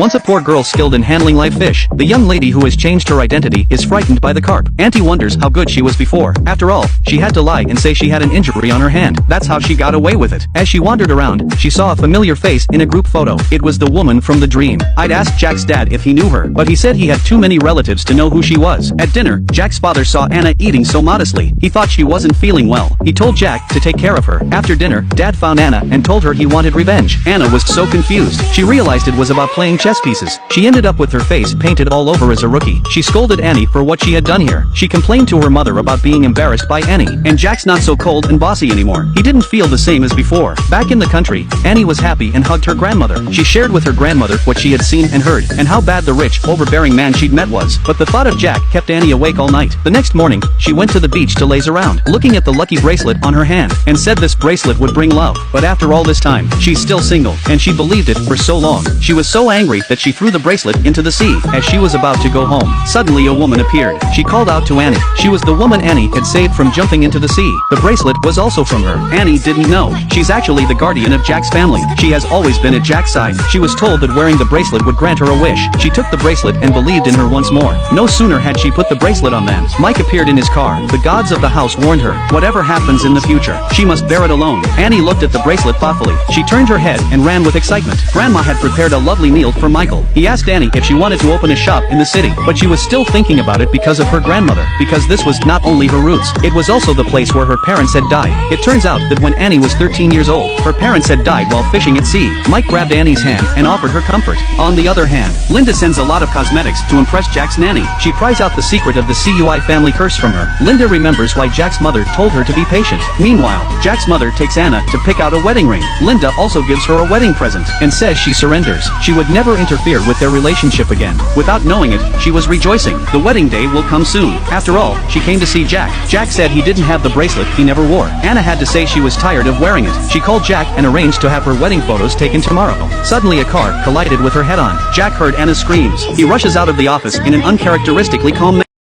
Once a poor girl skilled in handling live fish, the young lady who has changed her identity is frightened by the carp. Auntie wonders how good she was before. After all, she had to lie and say she had an injury on her hand. That's how she got away with it. As she wandered around, she saw a familiar face in a group photo. It was the woman from the dream. I'd asked Jack's dad if he knew her, but he said he had too many relatives to know who she was. At dinner, Jack's father saw Anna eating so modestly. He thought she wasn't feeling well. He told Jack to take care of her. After dinner, Dad found Anna and told her he wanted revenge. Anna was so confused. She realized it was about playing chess pieces. She ended up with her face painted all over as a rookie. She scolded Annie for what she had done here. She complained to her mother about being embarrassed by Annie. And Jack's not so cold and bossy anymore. He didn't feel the same as before. Back in the country, Annie was happy and hugged her grandmother. She shared with her grandmother what she had seen and heard, and how bad the rich, overbearing man she'd met was. But the thought of Jack kept Annie awake all night. The next morning, she went to the beach to laze around, looking at the lucky bracelet on her hand, and said this bracelet would bring love. But after all this time, she's still single, and she believed it for so long. She was so angry that she threw the bracelet into the sea. As she was about to go home, suddenly a woman appeared. She called out to Annie. She was the woman Annie had saved from jumping into the sea. The bracelet was also from her. Annie didn't know. She's actually the guardian of Jack's family. She has always been at Jack's side. She was told that wearing the bracelet would grant her a wish. She took the bracelet and believed in her once more. No sooner had she put the bracelet on than Mike appeared in his car. The gods of the house warned her, whatever happens in the future, she must bear it alone. Annie looked at the bracelet thoughtfully. She turned her head and ran with excitement. Grandma had prepared a lovely meal for Michael. He asked Annie if she wanted to open a shop in the city, but she was still thinking about it because of her grandmother, because this was not only her roots, it was also the place where her parents had died. It turns out that when Annie was 13 years old, her parents had died while fishing at sea. Mike grabbed Annie's hand and offered her comfort. On the other hand, Linda sends a lot of cosmetics to impress Jack's nanny. She pries out the secret of the CUI family curse from her. Linda remembers why Jack's mother told her to be patient. Meanwhile, Jack's mother takes Anna to pick out a wedding ring. Linda also gives her a wedding present and says she surrenders. She would never interfere with their relationship again. Without knowing it, she was rejoicing. The wedding day will come soon. After all, she came to see Jack. Jack said he didn't have the bracelet he never wore. Anna had to say she was tired of wearing it. She called Jack and arranged to have her wedding photos taken tomorrow. Suddenly a car collided with her head-on. Jack heard Anna's screams. He rushes out of the office in an uncharacteristically calm manner.